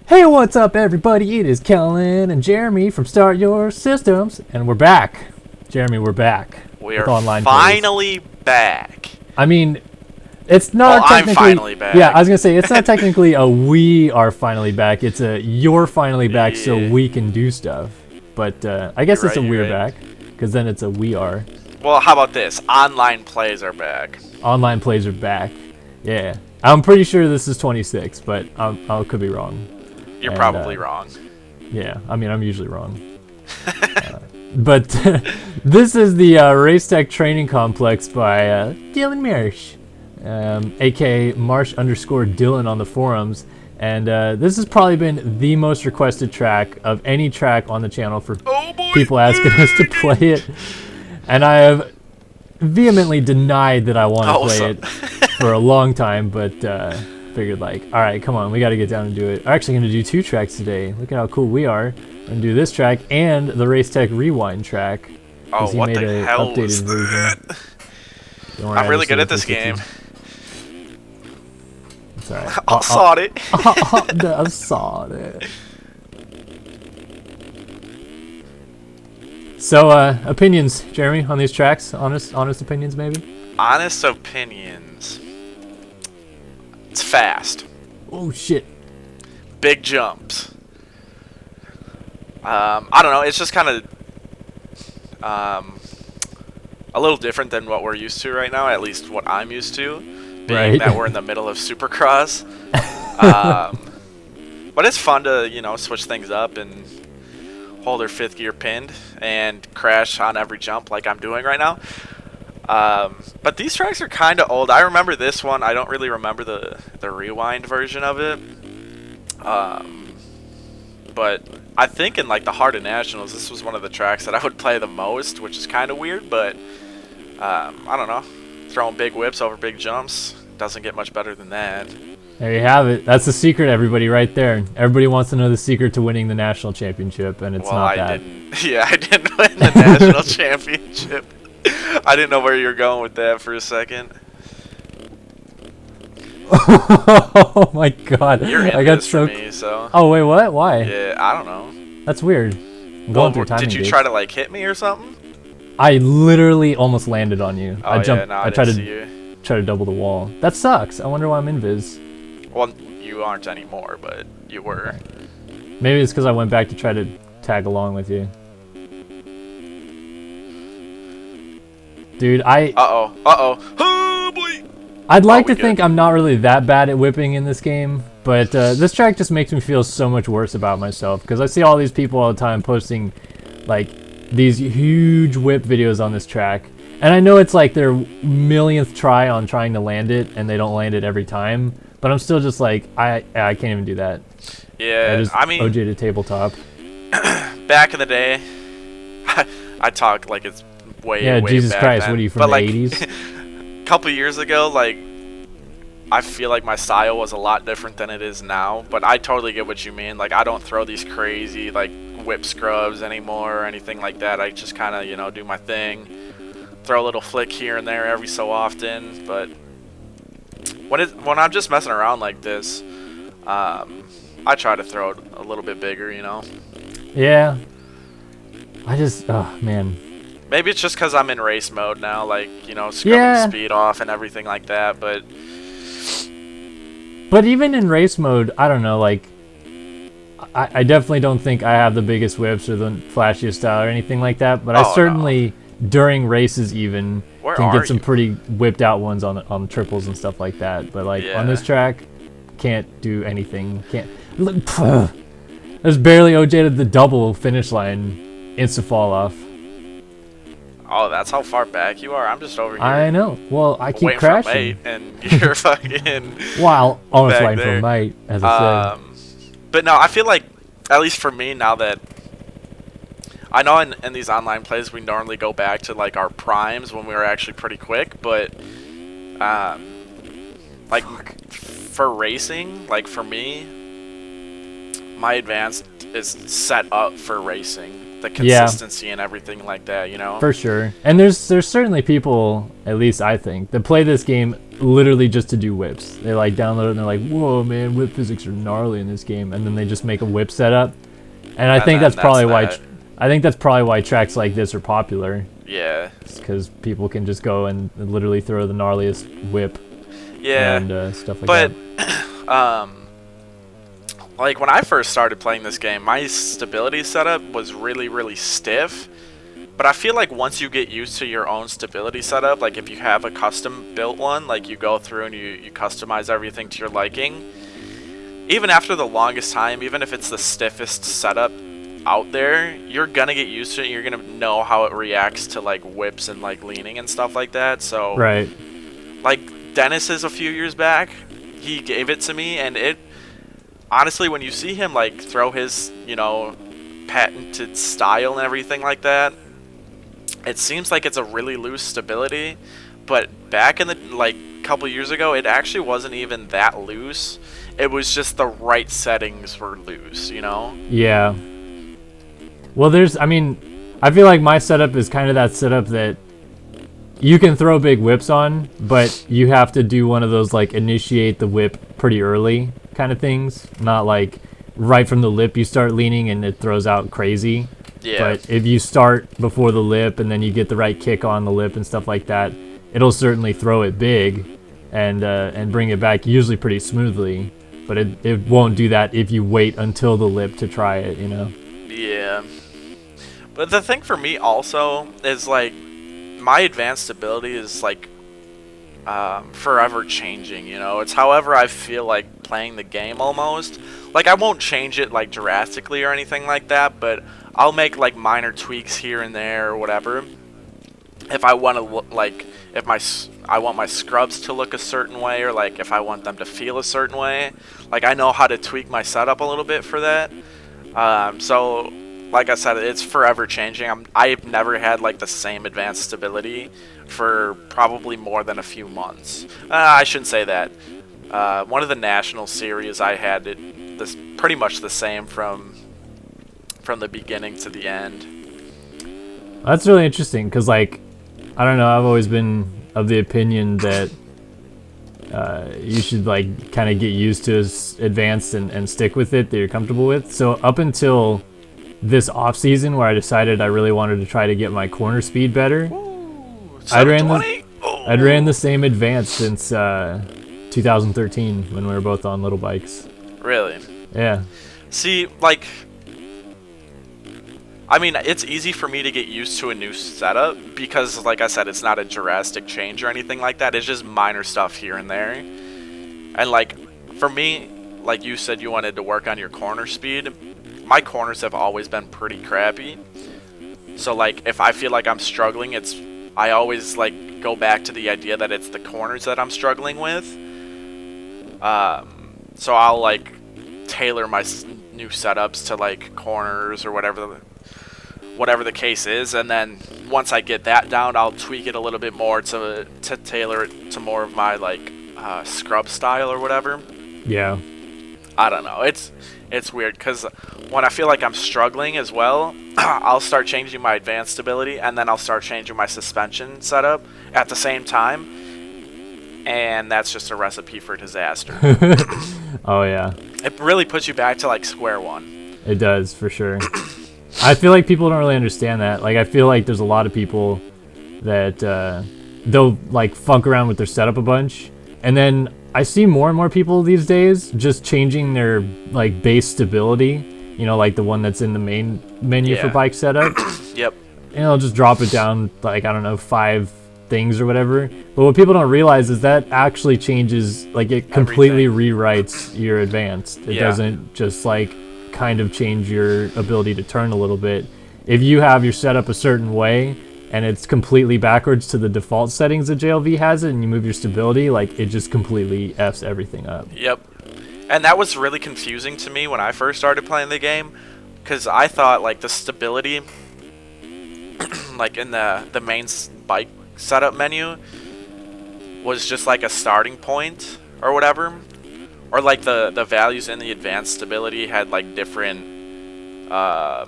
Hey, what's up, everybody? It is Kellen and Jeremy from Start Your Systems, and we're back. Jeremy, we're back. We are online finally back. I mean, it's not Well, technically. I'm finally back. Yeah, I was gonna say it's not technically a we are finally back. It's a you're finally back, so we can do stuff. But I guess it's a we're back, because then it's a we are. Well, how about this? Online plays are back. Online plays are back. Yeah, I'm pretty sure this is 26, but I could be wrong. You're probably wrong. Yeah, I mean, I'm usually wrong. But this is the Racetech training complex by Dylan Marsh, aka Marsh_Dylan on the forums. And this has probably been the most requested track of any track on the channel for people asking us to play it. And I have vehemently denied that I want to play it for a long time, but figured like, all right, come on, we got to get down and do it. I'm actually going to do 2 tracks today. Look at how cool we are. I'm going to do this track and the Racetech Rewind track. Oh, what the hell was that? I'm really good at this game. It's all right. I saw it. I saw it. So, opinions, Jeremy, on these tracks? Honest opinions, maybe? Honest opinions. It's fast. Oh, shit. Big jumps. I don't know. It's just kind of a little different than what we're used to right now, at least what I'm used to, being that we're in the middle of Supercross. But it's fun to, you know, switch things up and hold her 5th gear pinned and crash on every jump like I'm doing right now. But these tracks are kind of old. I remember this one. I don't really remember the rewind version of it. But I think in like the Heart of Nationals, this was one of the tracks that I would play the most, which is kind of weird. But I don't know. Throwing big whips over big jumps doesn't get much better than that. There you have it. That's the secret, everybody, right there. Everybody wants to know the secret to winning the national championship, and it's not that. I didn't win the national championship. I didn't know where you were going with that for a second. Oh my god. I got so, me, so. Oh wait, what? Why? Yeah, I don't know. That's weird. I'm going through timing. Did you try to like hit me or something? I literally almost landed on you. Oh, I jumped. Yeah, no, I tried to double the wall. That sucks. I wonder why I'm invis. Well, you aren't anymore, but you were. Maybe it's because I went back to try to tag along with you. Dude, Oh, boy! I'd like to think I'm not really that bad at whipping in this game, but this track just makes me feel so much worse about myself, because I see all these people all the time posting, like, these huge whip videos on this track, and I know it's like their millionth try on trying to land it, and they don't land it every time, but I'm still just like, I can't even do that. Yeah, I mean... OJ to tabletop. Back in the day, I talk like it's way Jesus back Christ, then. what are you, from but the like, 80s? A couple years ago, like, I feel like my style was a lot different than it is now, but I totally get what you mean. Like, I don't throw these crazy, like, whip scrubs anymore or anything like that. I just kind of, you know, do my thing. Throw a little flick here and there every so often, but when I'm just messing around like this, I try to throw it a little bit bigger, you know? Yeah. I just, oh, man. Maybe it's just because I'm in race mode now, like, you know, scrubbing the speed off and everything like that, but... But even in race mode, I don't know, like, I definitely don't think I have the biggest whips or the flashiest style or anything like that, but I certainly, during races even, can get some pretty whipped out ones on triples and stuff like that. But, like, on this track, can't do anything. Look, there's barely OJ to the double finish line, instant fall off. Oh, that's how far back you are? I'm just over here. I know. Well, I keep crashing. And you're fucking... Wow, almost waiting for a mate, as I said. But no, I feel like, at least for me, now that... I know in these online plays, we normally go back to, like, our primes when we were actually pretty quick, but... like, for racing, like, for me, my advanced is set up for racing. The consistency and everything like that, you know? For sure. And there's certainly people, at least I think, that play this game literally just to do whips. They like download it and they're like, whoa man, whip physics are gnarly in this game, and then they just make a whip setup. And I think that's probably why tracks like this are popular. Yeah. Because people can just go and literally throw the gnarliest whip. Yeah. And stuff like that. Like when I first started playing this game, my stability setup was really, really stiff. But I feel like once you get used to your own stability setup, like if you have a custom built one, like you go through and you customize everything to your liking, even after the longest time, even if it's the stiffest setup out there, you're gonna get used to it. You're gonna know how it reacts to like whips and like leaning and stuff like that. So right. Like Dennis's a few years back, he gave it to me, and it honestly, when you see him like throw his, you know, patented style and everything like that, it seems like it's a really loose stability. But back in the like couple years ago, it actually wasn't even that loose. It was just the right settings were loose, you know? Yeah. Well, I feel like my setup is kind of that setup that you can throw big whips on, but you have to do one of those like initiate the whip pretty early kind of things. Not like right from the lip you start leaning and it throws out crazy. Yeah. But if you start before the lip and then you get the right kick on the lip and stuff like that, it'll certainly throw it big and bring it back usually pretty smoothly. But it won't do that if you wait until the lip to try it, you know? Yeah. But the thing for me also is like my advanced ability is like forever changing, you know? It's however I feel like playing the game almost. Like I won't change it like drastically or anything like that, but I'll make like minor tweaks here and there or whatever. If I want to look like, I want my scrubs to look a certain way, or like if I want them to feel a certain way, like I know how to tweak my setup a little bit for that. So like I said, it's forever changing. I've never had like the same advanced stability for probably more than a few months. I shouldn't say that. One of the national series I had this pretty much the same from the beginning to the end. That's really interesting because, like, I don't know, I've always been of the opinion that you should like kind of get used to advanced and stick with it that you're comfortable with. So up until this off season where I decided I really wanted to try to get my corner speed better, I'd ran the same advanced since 2013 when we were both on little bikes. Really? Yeah. See, like, I mean, it's easy for me to get used to a new setup because, like I said, it's not a drastic change or anything like that. It's just minor stuff here and there. And, like, for me, like you said, you wanted to work on your corner speed. My corners have always been pretty crappy. So, like, if I feel like I'm struggling, I always, like, go back to the idea that it's the corners that I'm struggling with. So I'll, like, tailor my new setups to, like, corners or whatever the case is, and then once I get that down, I'll tweak it a little bit more to tailor it to more of my like scrub style or whatever. Yeah. I don't know. It's weird because when I feel like I'm struggling as well, I'll start changing my advanced stability, and then I'll start changing my suspension setup at the same time, and that's just a recipe for disaster. Oh yeah. It really puts you back to like square one. It does for sure. I feel like people don't really understand that. Like, I feel like there's a lot of people that they'll like funk around with their setup a bunch, and then I see more and more people these days just changing their like base stability. You know, like the one that's in the main menu for bike setup. Yep. And they'll just drop it down like, I don't know, 5 things or whatever. But what people don't realize is that actually changes, like it completely rewrites your advanced. It doesn't just like kind of change your ability to turn a little bit. If you have your setup a certain way and it's completely backwards to the default settings that JLV has it, and you move your stability, like it just completely F's everything up. Yep. And that was really confusing to me when I first started playing the game, because I thought like the stability like in the main bike setup menu was just like a starting point or whatever. Or like the values in the advanced stability had like different, I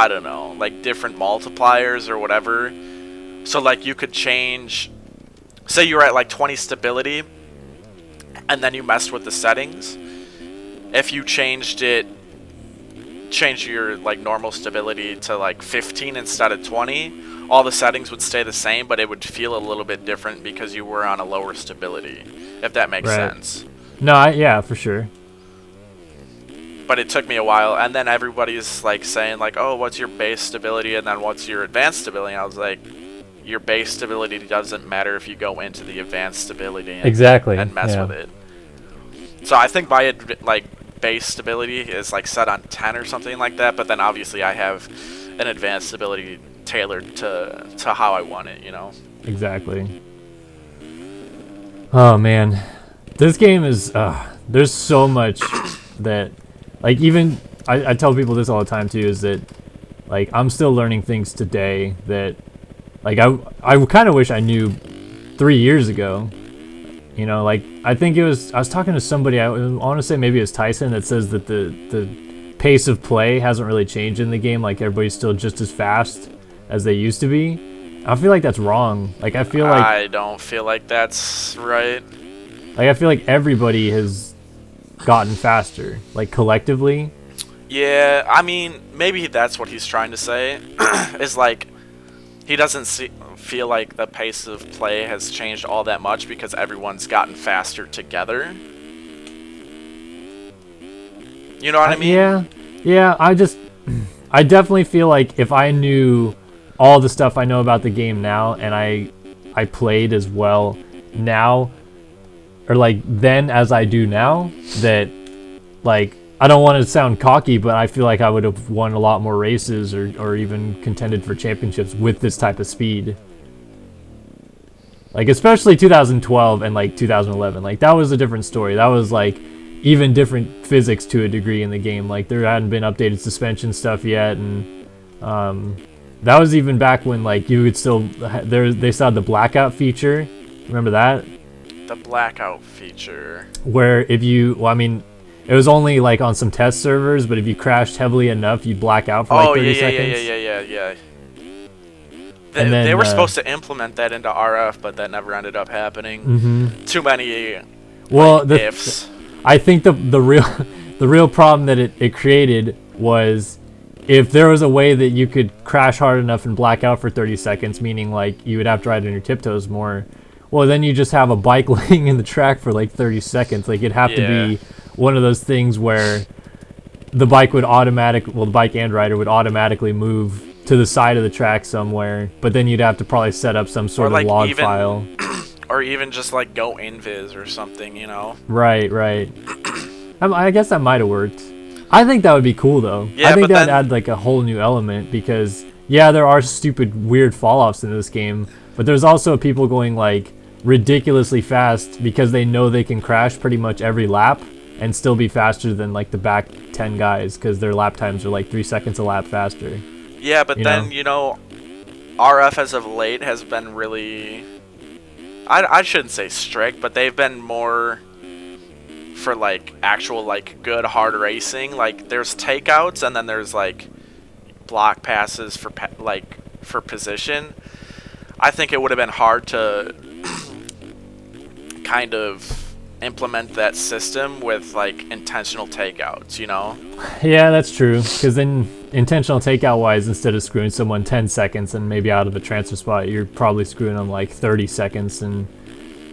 don't know, like different multipliers or whatever. So like you could change say you're at like 20 stability, and then you messed with the settings. If you changed your like normal stability to like 15 instead of 20, all the settings would stay the same, but it would feel a little bit different because you were on a lower stability, if that makes sense. No, yeah, for sure. But it took me a while, and then everybody's like saying like, oh, what's your base stability and then what's your advanced stability? And I was like, your base stability doesn't matter if you go into the advanced stability and mess with it. So I think my like base stability is like set on 10 or something like that, but then obviously I have an advanced stability tailored to how I want it, you know? Exactly. Oh man, this game is there's so much that, like, even I tell people this all the time too, is that like I'm still learning things today that like I kind of wish I knew 3 years ago. You know, like I was talking to somebody, I want to say maybe it was Tyson, that says that the pace of play hasn't really changed in the game. Like everybody's still just as fast as they used to be. I feel like that's wrong. Like I don't feel like that's right. Like I feel like everybody has gotten faster, like collectively. Yeah, I mean, maybe that's what he's trying to say. Is like he doesn't feel like the pace of play has changed all that much because everyone's gotten faster together. You know what I mean? Yeah. I definitely feel like if I knew all the stuff I know about the game now, and I played as well now, or like then as I do now, that like I don't want to sound cocky, but I feel like I would have won a lot more races or even contended for championships with this type of speed. Like especially 2012 and like 2011, like that was a different story. That was like even different physics to a degree in the game. Like there hadn't been updated suspension stuff yet, and that was even back when like you could still they still had the blackout feature. Remember that? The blackout feature. Where if you, well, I mean, it was only like on some test servers, but if you crashed heavily enough, you'd black out for like 30 seconds. Yeah. They were supposed to implement that into RF, but that never ended up happening. Mm-hmm. Too many ifs. I think the real problem that it created was if there was a way that you could crash hard enough and black out for 30 seconds, meaning like you would have to ride on your tiptoes more, well, then you just have a bike laying in the track for like 30 seconds. Like it'd have to be one of those things where the bike the bike and rider would automatically move to the side of the track somewhere, but then you'd have to probably set up some sort of log file. Or even just like go invis or something, you know? Right. I guess that might have worked. I think that would be cool though. Yeah, I think that would add like a whole new element, because there are stupid weird fall-offs in this game, but there's also people going like ridiculously fast because they know they can crash pretty much every lap and still be faster than like the back 10 guys because their lap times are like 3 seconds a lap faster. Yeah, but then, you know, RF as of late has been really, I shouldn't say strict, but they've been more for like actual like good hard racing. Like there's takeouts and then there's like block passes for position. I think it would have been hard to kind of implement that system with like intentional takeouts, you know? Yeah, that's true, because then intentional takeout wise, instead of screwing someone 10 seconds and maybe out of a transfer spot, you're probably screwing them like 30 seconds and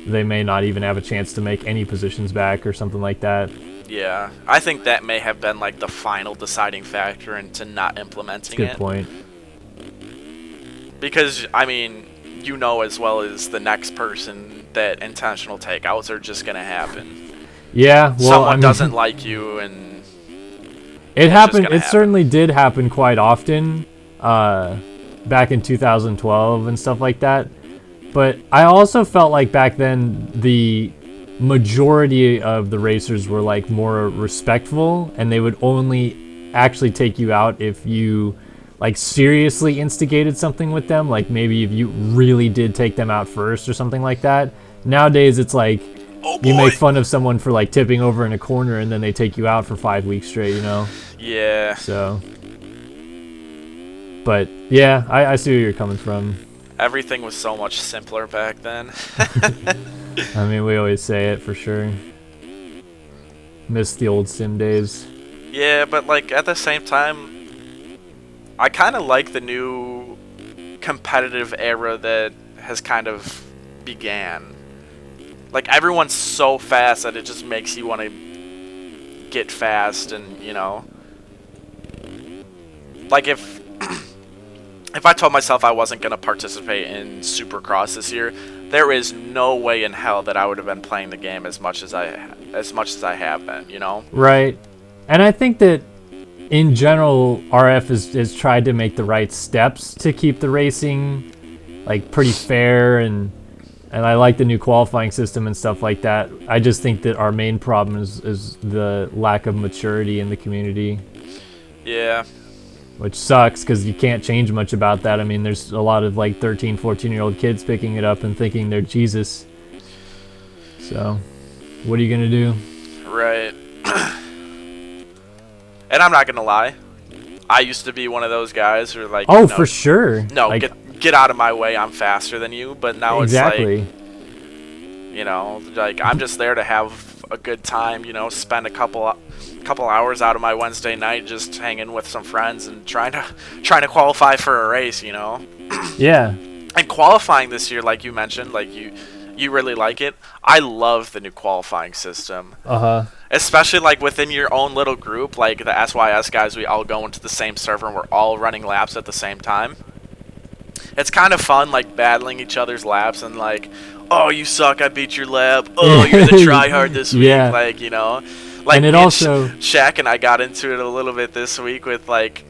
they may not even have a chance to make any positions back or something like that. Yeah, I think that may have been like the final deciding factor into not implementing it. Good point. Because, I mean, you know as well as the next person that intentional takeouts are just going to happen. Yeah, well, someone doesn't like you, and it happened. It certainly did happen quite often back in 2012 and stuff like that. But I also felt like back then the majority of the racers were like more respectful, and they would only actually take you out if you like seriously instigated something with them, like maybe if you really did take them out first or something like that. Nowadays it's like you make fun of someone for like tipping over in a corner and then they take you out for 5 weeks straight, you know? Yeah. So, but yeah, I see where you're coming from. Everything was so much simpler back then. I mean, we always say it for sure. Miss the old sim days. Yeah, but like at the same time, I kind of like the new competitive era that has kind of began. Like everyone's so fast that it just makes you want to get fast, and you know, like if I told myself I wasn't going to participate in Supercross this year, there is no way in hell that I would have been playing the game as much as I have been, you know? Right. And I think that in general, RF has tried to make the right steps to keep the racing like pretty fair, and I like the new qualifying system and stuff like that. I just think that our main problem is the lack of maturity in the community. Yeah. Which sucks because you can't change much about that. I mean, there's a lot of like 13, 14-year-old kids picking it up and thinking they're Jesus. So, what are you going to do? Right. And I'm not going to lie. I used to be one of those guys who are like, oh, for sure. No, like, get out of my way. I'm faster than you. But now exactly. It's like, you know, like I'm just there to have a good time, you know, spend a couple hours out of my Wednesday night just hanging with some friends and trying to qualify for a race, you know. Yeah. And qualifying this year, like you mentioned, like you really like it. I love the new qualifying system. Uh-huh. Especially like within your own little group, like the SYS guys, we all go into the same server and we're all running laps at the same time. It's kind of fun, like battling each other's laps and like, oh, you suck, I beat your lap. Oh, you're the tryhard this week. Yeah. Like, you know. Like, and it also Shaq and I got into it a little bit this week with like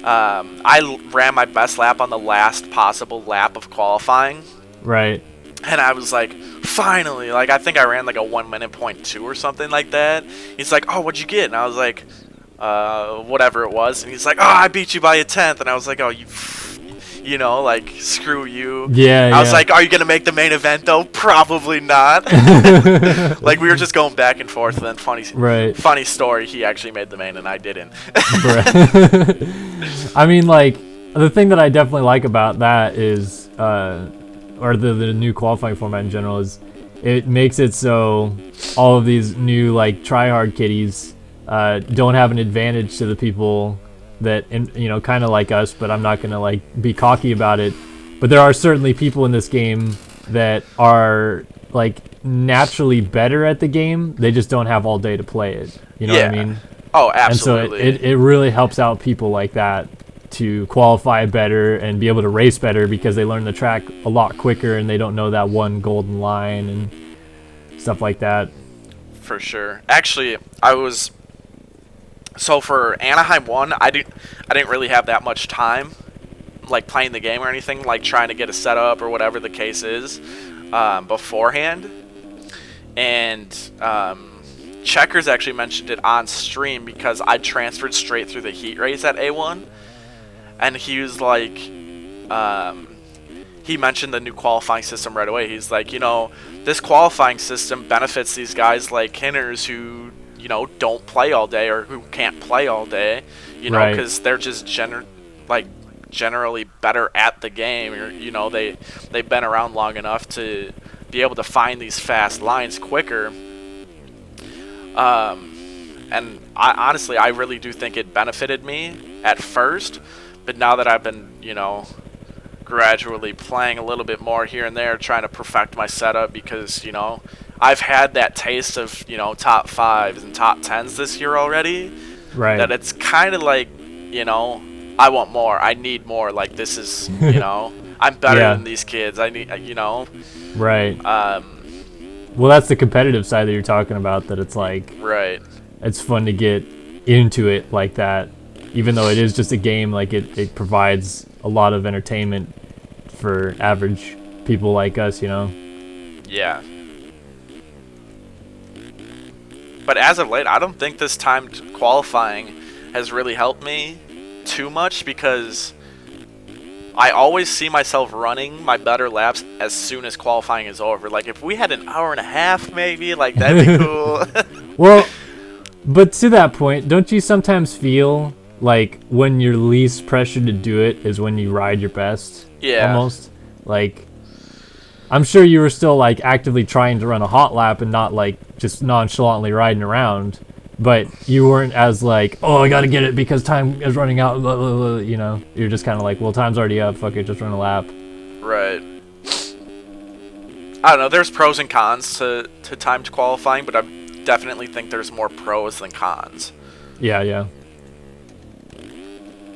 I ran my best lap on the last possible lap of qualifying. Right. And I was like, finally, like I think I ran like a 1 minute .2 or something like that. He's like, oh, what'd you get? And I was like, whatever it was. And he's like, oh, I beat you by a 10th. And I was like, oh, you know, like, screw you. Yeah, I was like, are you going to make the main event, though? Probably not. Like, we were just going back and forth. And then funny story, he actually made the main and I didn't. I mean, like, the thing that I definitely like about that is, or the new qualifying format in general, is it makes it so all of these new, like, try-hard kiddies don't have an advantage to the people that, you know, kind of like us, but I'm not going to, like, be cocky about it. But there are certainly people in this game that are, like, naturally better at the game. They just don't have all day to play it. You know what I mean? Oh, absolutely. And so it really helps out people like that to qualify better and be able to race better because they learn the track a lot quicker and they don't know that one golden line and stuff like that. For sure. Actually, so for Anaheim 1, I didn't really have that much time, like playing the game or anything, like trying to get a setup or whatever the case is, beforehand. And Checkers actually mentioned it on stream because I transferred straight through the heat race at A1, and he was like, he mentioned the new qualifying system right away. He's like, you know, this qualifying system benefits these guys like Hinners who, you know, don't play all day or who can't play all day, you know, because they're just generally better at the game, or, you know, they've been around long enough to be able to find these fast lines quicker. And honestly, I really do think it benefited me at first, but now that I've been, you know, gradually playing a little bit more here and there, trying to perfect my setup, because, you know, I've had that taste of, you know, top 5s and top 10s this year already. Right. That it's kind of like, you know, I want more. I need more. Like, this is, you know, I'm better than these kids. I need, you know. Right. Well, that's the competitive side that you're talking about, that it's like, right. It's fun to get into it like that. Even though it is just a game, like it provides a lot of entertainment for average people like us, you know? Yeah. But as of late, I don't think this timed qualifying has really helped me too much, because I always see myself running my better laps as soon as qualifying is over. Like, if we had an hour and a half, maybe, like, that'd be cool. Well, but to that point, don't you sometimes feel like when you're least pressured to do it is when you ride your best. Yeah. Almost. Like, I'm sure you were still like actively trying to run a hot lap and not like just nonchalantly riding around, but you weren't as like, oh, I gotta get it because time is running out, blah, blah, blah, you know. You're just kind of like, well, time's already up, fuck it, just run a lap. Right. I don't know, there's pros and cons to timed qualifying, but I definitely think there's more pros than cons. Yeah.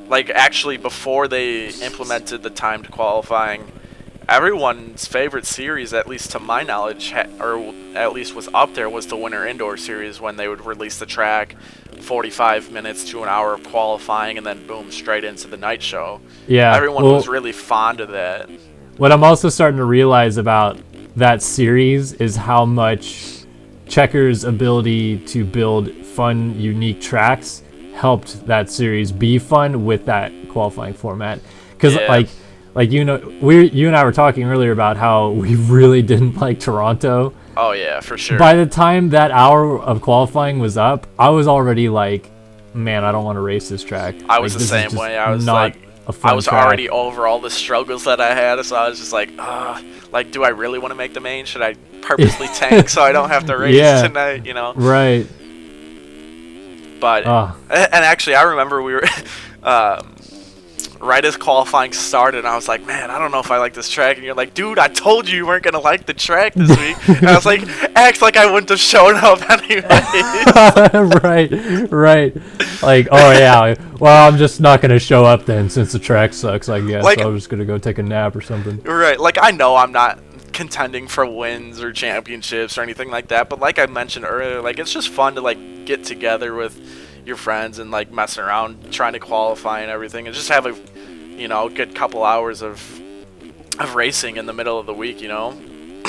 Like, actually, before they implemented the timed qualifying, everyone's favorite series, at least to my knowledge, or at least was up there, was the Winter Indoor Series, when they would release the track, 45 minutes to an hour of qualifying, and then boom, straight into the night show. Yeah. Everyone was really fond of that. What I'm also starting to realize about that series is how much Checker's ability to build fun, unique tracks helped that series be fun with that qualifying format. Because like you know, you and I were talking earlier about how we really didn't like Toronto. Oh yeah, for sure. By the time that hour of qualifying was up, I was already like, man, I don't want to race this track. I was the same way. I was like, I was already over all the struggles that I had, so I was just like, like, do I really want to make the main? Should I purposely tank so I don't have to race tonight? You know? Right. But and actually, I remember we were right as qualifying started, I was like, man, I don't know if I like this track. And you're like, dude, I told you weren't gonna like the track this week. And I was like, acts like I wouldn't have shown up anyway. right. Like, oh yeah, well, I'm just not gonna show up then since the track sucks, I guess. Like, so I'm just gonna go take a nap or something. Right. Like, I know I'm not contending for wins or championships or anything like that, but like I mentioned earlier, like, it's just fun to like get together with your friends and like messing around trying to qualify and everything, and just have a, you know, good couple hours of racing in the middle of the week, you know.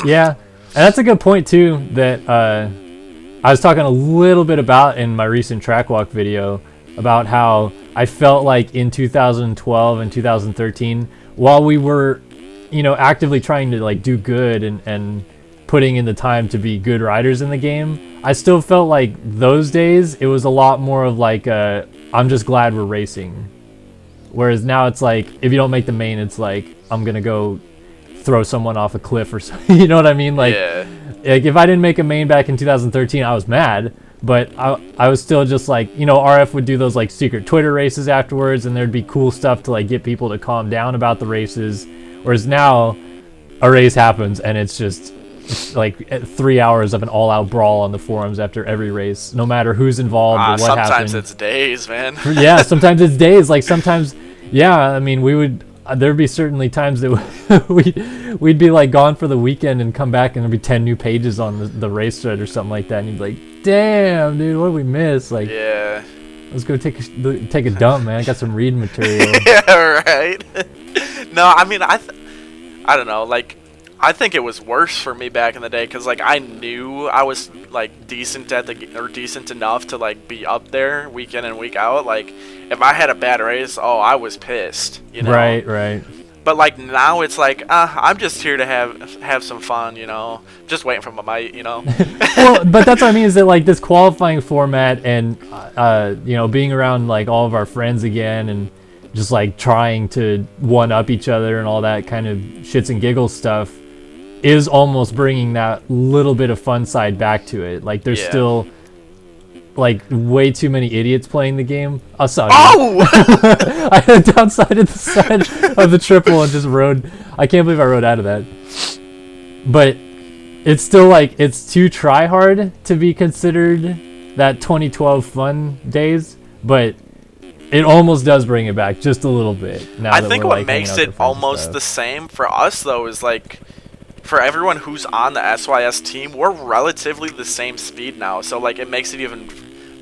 Yeah, and that's a good point too that I was talking a little bit about in my recent track walk video, about how I felt like in 2012 and 2013, while we were, you know, actively trying to like do good and putting in the time to be good riders in the game, I still felt like those days it was a lot more of like I'm just glad we're racing. Whereas now it's like, if you don't make the main, it's like, I'm gonna go throw someone off a cliff or something. You know what I mean? Like, like if I didn't make a main back in 2013, I was mad, but I was still just like, you know, RF would do those like secret Twitter races afterwards, and there'd be cool stuff to like get people to calm down about the races. Whereas now a race happens and it's just like 3 hours of an all-out brawl on the forums after every race, no matter who's involved or what happened. Sometimes it's days, man. Yeah, sometimes it's days. Like sometimes, yeah, I mean, we would, there'd be certainly times that we'd be like gone for the weekend and come back and there'd be 10 new pages on the race thread or something like that, and you'd be like, damn, dude, what did we miss? Like, yeah, let's go take a dump, man. I got some reading material. Yeah, right. No, I mean, I don't know, like, I think it was worse for me back in the day, because like I knew I was like decent enough to like be up there week in and week out. Like, if I had a bad race, oh, I was pissed, you know. Right. But like now it's like, I'm just here to have some fun, you know, just waiting for my mate, you know. Well, but that's what I mean, is that like this qualifying format and you know, being around like all of our friends again and just like trying to one up each other and all that kind of shits and giggles stuff is almost bringing that little bit of fun side back to it. Like, there's still like way too many idiots playing the game. I saw I downsided the side of the triple and just rode. I can't believe I rode out of that. But it's still like, it's too try hard to be considered that 2012 fun days, but it almost does bring it back just a little bit. Now I think what makes it almost the same for us though is like, for everyone who's on the SYS team, we're relatively the same speed now. So like, it makes it even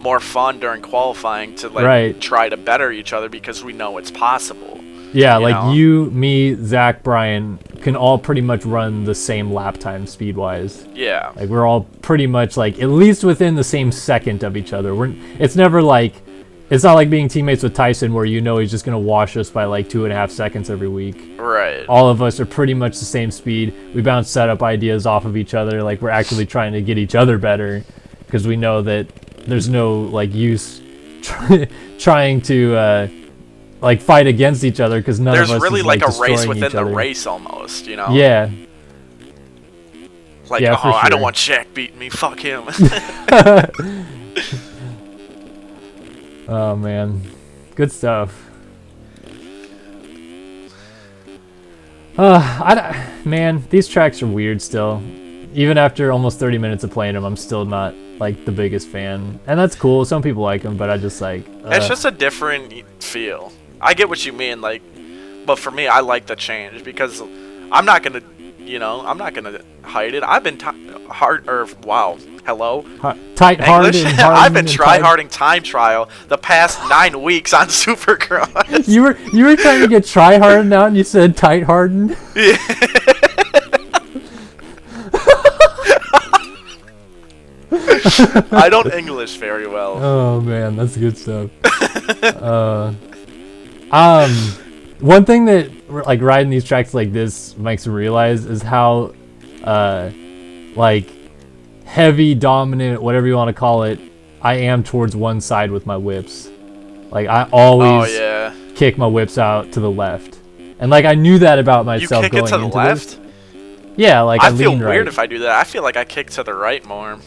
more fun during qualifying to like try to better each other, because we know it's possible. Yeah, like know? You, me, Zach, Brian can all pretty much run the same lap time speed wise. Yeah. Like, we're all pretty much like at least within the same second of each other. It's never like, it's not like being teammates with Tyson where you know he's just going to wash us by like 2.5 seconds every week. Right. All of us are pretty much the same speed. We bounce setup ideas off of each other. Like, we're actively trying to get each other better, because we know that there's no like use trying to like fight against each other because none There's of us really is, like a race destroying within each the other. race almost, you know? Yeah. Like, Yeah, oh, for I don't sure. want Shaq beating me. Fuck him. Oh man, good stuff. Man, these tracks are weird still. Even after almost 30 minutes of playing them, I'm still not like the biggest fan, and that's cool. Some people like them, but I just like. It's just a different feel. I get what you mean, like, but for me, I like the change because I'm not gonna, I'm not gonna hide it. I've been hello, tight hard English. and I've been and tryharding time trial the past 9 weeks on Supercross. You were trying to get try hardened out, and you said tight hardened. Yeah. I don't English very well. Oh man, that's good stuff. One thing that like riding these tracks like this makes me realize is how, like, heavy dominant, whatever you want to call it, I am towards one side with my whips. Like I always kick my whips out to the left, and like I knew that about myself. You kick going it to the into left? this. Yeah, like I feel lean weird right. if I do that. I feel like I kick to the right more.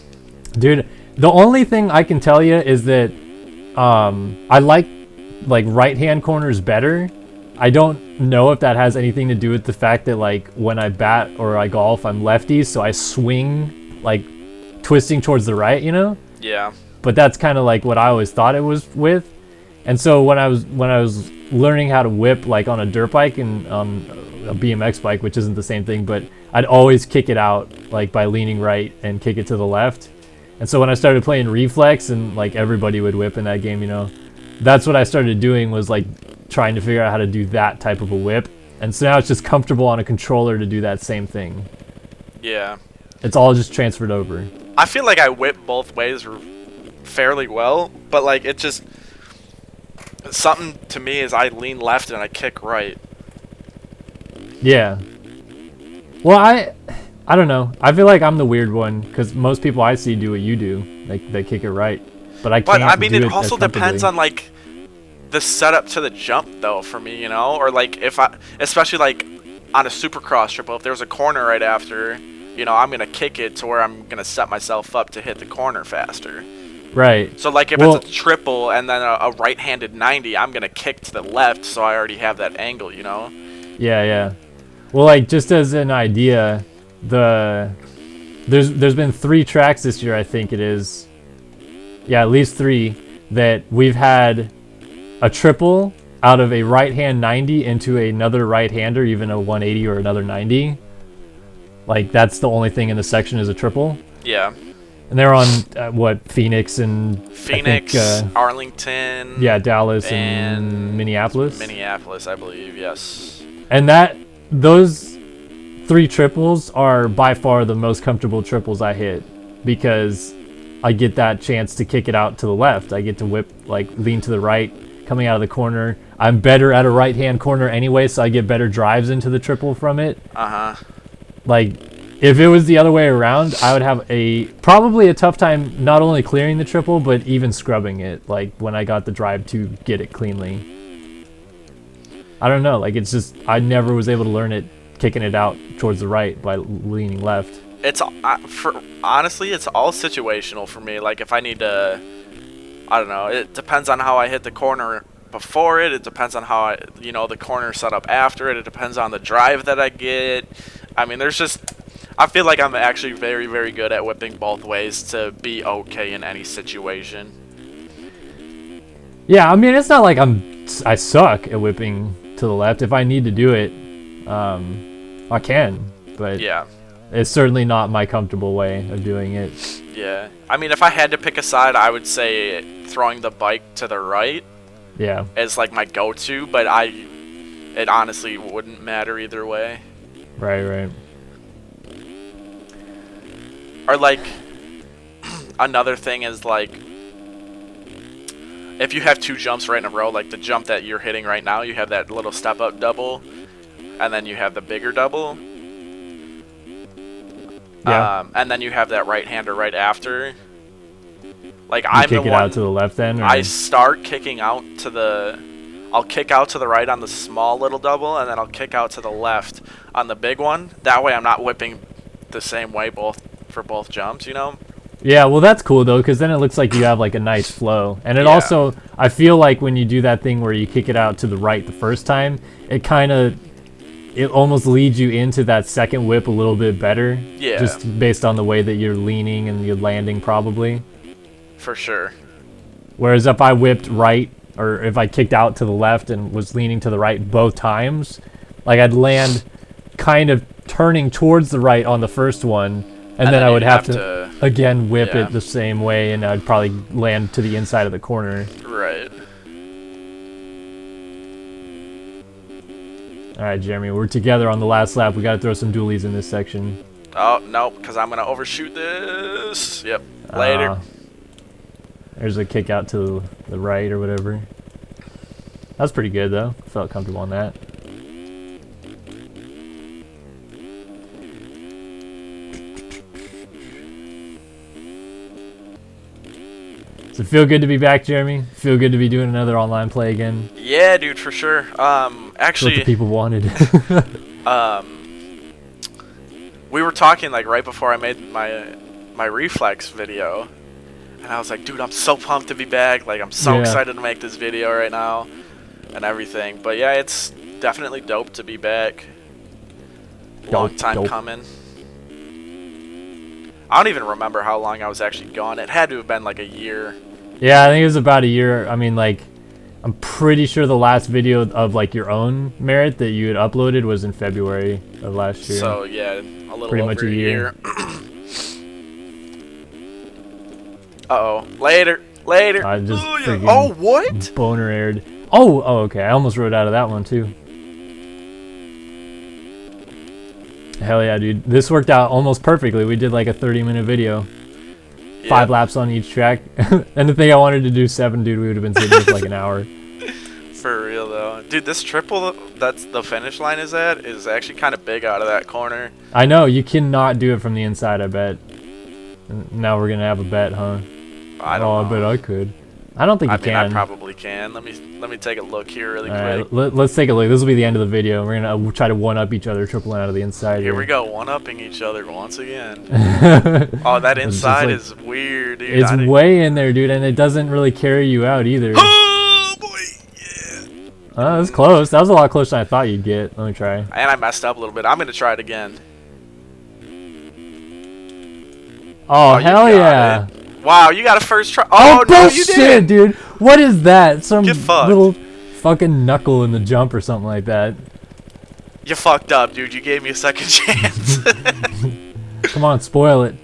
Dude, the only thing I can tell you is that I like right hand corners better. I don't know if that has anything to do with the fact that like when I bat or I golf, I'm lefty, so I swing like twisting towards the right, you know? Yeah. But that's kind of like what I always thought it was with. And so when I was learning how to whip like on a dirt bike and on a BMX bike, which isn't the same thing, but I'd always kick it out like by leaning right and kick it to the left. And so when I started playing reflex and like everybody would whip in that game, you know, that's what I started doing was like trying to figure out how to do that type of a whip. And so now it's just comfortable on a controller to do that same thing. Yeah. It's all just transferred over. I feel like I whip both ways fairly well, but like it just something to me is I lean left and I kick right. Yeah. Well, I don't know. I feel like I'm the weird one because most people I see do what you do. They kick it right, but I can't. But I mean, do it it also as depends comfortably. on like the setup to the jump, though, for me, you know, or like if I, especially like on a Supercross triple, if there's a corner right after, you know, I'm gonna kick it to where I'm gonna set myself up to hit the corner faster. Right. So like if Well, it's a triple and then a right-handed 90, I'm gonna kick to the left, so I already have that angle, you know. Yeah, yeah. Well, like just as an idea, there's been 3 tracks this year, I think it is. Yeah, at least 3 that we've had a triple out of a right-hand 90 into another right-hander, even a 180 or another 90. Like that's the only thing in the section is a triple. Yeah. And they're on Phoenix and Phoenix, I think, Arlington. yeah, Dallas and Minneapolis. Minneapolis, I believe. Yes. And those 3 triples are by far the most comfortable triples I hit because I get that chance to kick it out to the left. I get to whip, like lean to the right, coming out of the corner. I'm better at a right-hand corner anyway, so I get better drives into the triple from it. Uh-huh. Like, if it was the other way around, I would have probably a tough time not only clearing the triple, but even scrubbing it, like when I got the drive to get it cleanly. I don't know, like it's just, I never was able to learn it kicking it out towards the right by leaning left. It's honestly, it's all situational for me. Like if I need to, I don't know. It depends on how I hit the corner before it. It depends on how the corner set up after it. It depends on the drive that I get. I mean, I feel like I'm actually very, very good at whipping both ways to be okay in any situation. Yeah, I mean, it's not like I suck at whipping to the left. If I need to do it, I can. But yeah, it's certainly not my comfortable way of doing it. Yeah. I mean, if I had to pick a side, I would say throwing the bike to the right. Yeah. Is like my go-to, but it honestly wouldn't matter either way. Right. Or like another thing is like if you have 2 jumps right in a row, like the jump that you're hitting right now, you have that little step up double, and then you have the bigger double. Yeah. And then you have that right-hander right after. Like You I'm kick the it one. out to the left then? Or? I start kicking out to the. I'll kick out to the right on the small little double, and then I'll kick out to the left on the big one. That way, I'm not whipping the same way for both jumps. You know. Yeah, well that's cool though, because then it looks like you have like a nice flow. And it Yeah. also, I feel like when you do that thing where you kick it out to the right the first time, it almost leads you into that second whip a little bit better. Yeah. Just based on the way that you're leaning and you're landing probably. For sure. Whereas if I whipped right, or if I kicked out to the left and was leaning to the right both times, like I'd land kind of turning towards the right on the first one, and then I would have to again whip it the same way, and I'd probably land to the inside of the corner. Right. All right, Jeremy, we're together on the last lap. We got to throw some dualies in this section. Oh, no, because I'm going to overshoot this. Yep. Later. There's a kick out to the right or whatever. That's pretty good, though. Felt comfortable on that. Does it feel good to be back, Jeremy? Feel good to be doing another online play again? Yeah, dude, for sure. Actually, what the people wanted. We were talking like right before I made my reflex video, and I was like, dude, I'm so pumped to be back. Like, I'm so excited to make this video right now and everything. But yeah, it's definitely dope to be back. Long time coming. I don't even remember how long I was actually gone. It had to have been like a year. Yeah, I think it was about a year. I mean, like, I'm pretty sure the last video of like your own merit that you had uploaded was in February of last year. So yeah, a little pretty over much a year. Uh-oh. Later. I just freaking oh, what? Boner aired. Oh, okay. I almost rode out of that one too. Hell yeah, dude. This worked out almost perfectly. We did like a 30-minute video. 5 laps on each track. And the thing I wanted to do 7, dude, we would have been sitting here for like an hour. For real, though. Dude, this triple that's the finish line is at is actually kind of big out of that corner. I know. You cannot do it from the inside, I bet. Now we're going to have a bet, huh? I don't know. I bet I could. I don't think you can. I probably can. Let me take a look here really quick. Right, let's take a look. This will be the end of the video. We're gonna try to one-up each other, tripling out of the inside. Here we go, one-upping each other once again. Oh, that inside is weird, dude. It's way in there, dude, and it doesn't really carry you out either. Oh boy, yeah. Oh, that's close. That was a lot closer than I thought you'd get. Let me try. And I messed up a little bit. I'm gonna try it again. Oh hell yeah! It. Wow, you got a first try. Oh no, bullshit, you didn't, dude. What is that? Some Get fucked. little fucking knuckle in the jump or something like that. You fucked up, dude. You gave me a second chance. Come on, spoil it.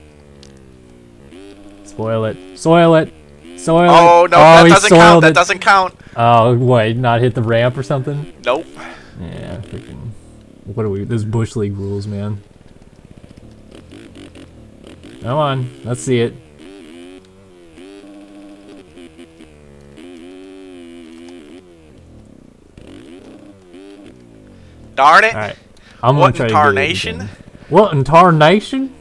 Spoil it. Soil it. Soil it. Oh no, that doesn't count. That doesn't count. Oh, what? Not hit the ramp or something? Nope. Yeah, freaking. What are we? This Bush League rules, man. Come on, let's see it. Darn it. Alright. I'm What gonna in try to tarnation? What in tarnation?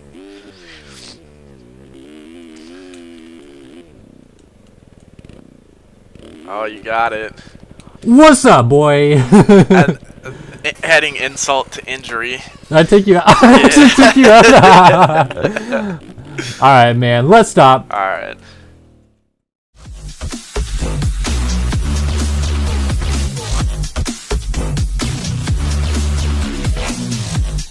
Oh, you got it. What's up, boy? Adding insult to injury. I take you out. I just took you out. Alright, man. Let's stop. Alright.